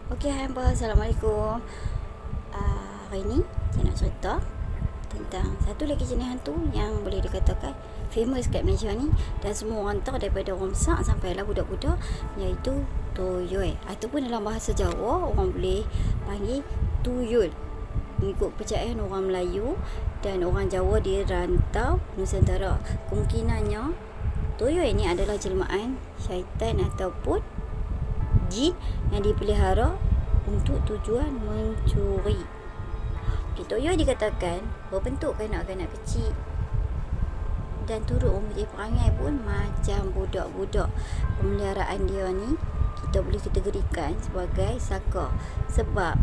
Okey, hai hampa. Assalamualaikum. Hari ni saya nak cerita tentang satu lagi jenis hantu yang boleh dikatakan famous kat Malaysia ni, dan semua orang tahu daripada orang besar sampai lah budak-budak, iaitu toyol, ataupun dalam bahasa Jawa orang boleh panggil tuyul. Mengikut kepercayaan orang Melayu dan orang Jawa di rantau Nusantara, kemungkinannya toyol ini adalah jelmaan syaitan ataupun jin yang dipelihara untuk tujuan mencuri. Toyol dikatakan berbentuk kanak-kanak kecil dan turut mempunyai perangai pun macam budak-budak. Pemeliharaan dia ni kita boleh kategorikan sebagai saka, sebab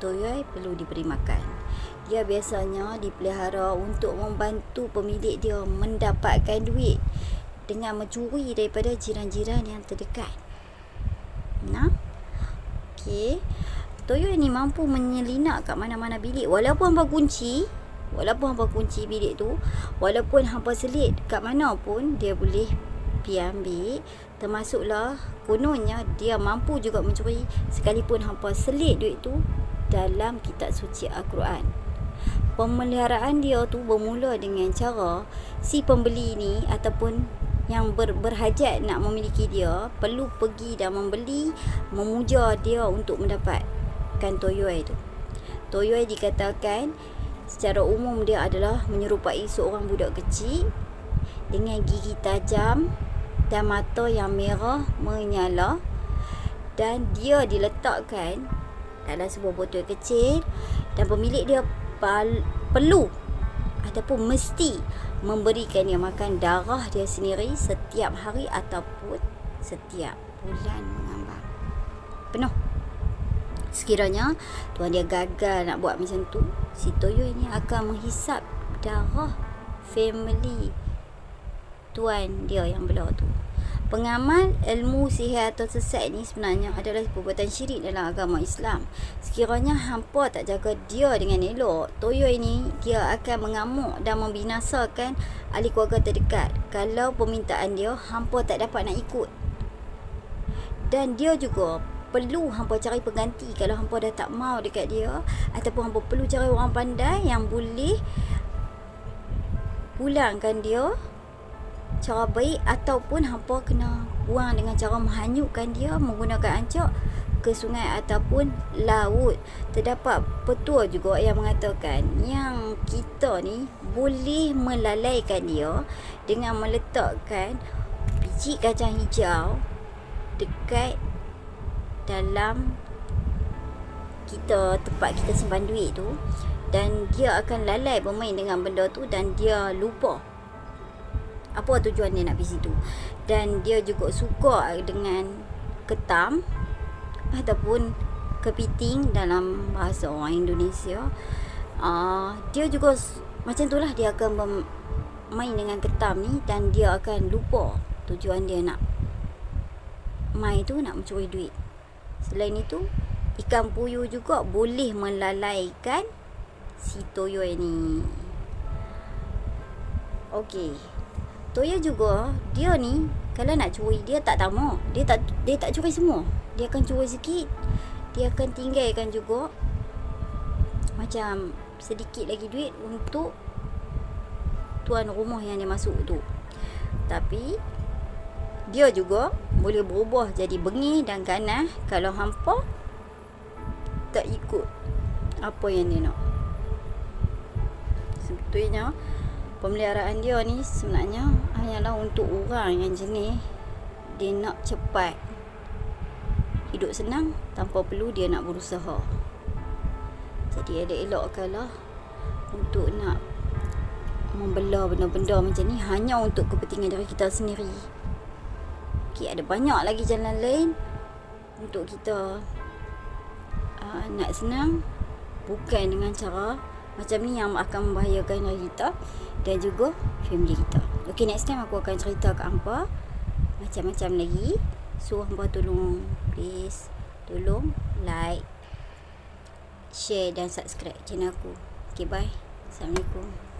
toyol perlu diberi makan. Dia biasanya dipelihara untuk membantu pemilik dia mendapatkan duit dengan mencuri daripada jiran-jiran yang terdekat. Okey. Toyol ni mampu menyelinap kat mana-mana bilik. Walaupun hampa kunci bilik tu, walaupun hampa selit kat mana pun, dia boleh pergi ambil. Termasuklah kononnya dia mampu juga mencuri sekalipun hampa selit duit tu dalam kitab suci Al-Quran. Pemeliharaan dia tu bermula dengan cara si pembeli ni ataupun yang berhajat nak memiliki dia perlu pergi dan membeli, memuja dia untuk mendapatkan toyol itu. Toyol dikatakan secara umum dia adalah menyerupai seorang budak kecil dengan gigi tajam dan mata yang merah menyala, dan dia diletakkan dalam sebuah botol kecil, dan pemilik dia perlu ataupun mesti memberikan dia makan darah dia sendiri setiap hari ataupun setiap bulan mengambang penuh. Sekiranya tuan dia gagal nak buat macam tu, si toyol ini akan menghisap darah family tuan dia yang belah tu. Pengamal ilmu sihir atau sesat ni sebenarnya adalah perbuatan syirik dalam agama Islam. Sekiranya hampa tak jaga dia dengan elok, toyol ini dia akan mengamuk dan membinasakan ahli keluarga terdekat kalau permintaan dia hampa tak dapat nak ikut. Dan dia juga perlu hampa cari pengganti kalau hampa dah tak mau dekat dia, ataupun hampa perlu cari orang pandai yang boleh pulangkan dia cara baik, ataupun hampa kena buang dengan cara menghanyutkan dia menggunakan ancak ke sungai ataupun laut. Terdapat petua juga yang mengatakan yang kita ni boleh melalaikan dia dengan meletakkan biji kacang hijau dekat dalam tempat kita simpan duit tu, dan dia akan lalai bermain dengan benda tu dan dia lupa apa tujuan dia nak pergi situ. Dan dia juga suka dengan ketam ataupun kepiting dalam bahasa orang Indonesia. Dia juga macam itulah, dia akan main dengan ketam ni dan dia akan lupa tujuan dia nak main tu, nak mencuri duit. Selain itu, ikan puyuh juga boleh melalaikan si toyol ni. Okey. Toyol juga dia ni kalau nak curi, dia tak tamak. Dia tak curi semua. Dia akan curi sikit. Dia akan tinggalkan juga macam sedikit lagi duit untuk tuan rumah yang dia masuk tu. Tapi dia juga boleh berubah jadi bengih dan ganas kalau hampa tak ikut apa yang dia nak. Sebetulnya pemeliharaan dia ni sebenarnya hanyalah untuk orang yang jenis dia nak cepat hidup senang tanpa perlu dia nak berusaha. Jadi elok-elokkanlah untuk nak membelah benda-benda macam ni hanya untuk kepentingan diri kita sendiri. Okay, ada banyak lagi jalan lain untuk kita nak senang, bukan dengan cara macam ni yang akan membahayakan diri kita dan juga family kita. Okay, next time aku akan cerita kat hampa macam-macam lagi. So hampa tolong, please, tolong like, share dan subscribe channel aku. Okay, bye. Assalamualaikum.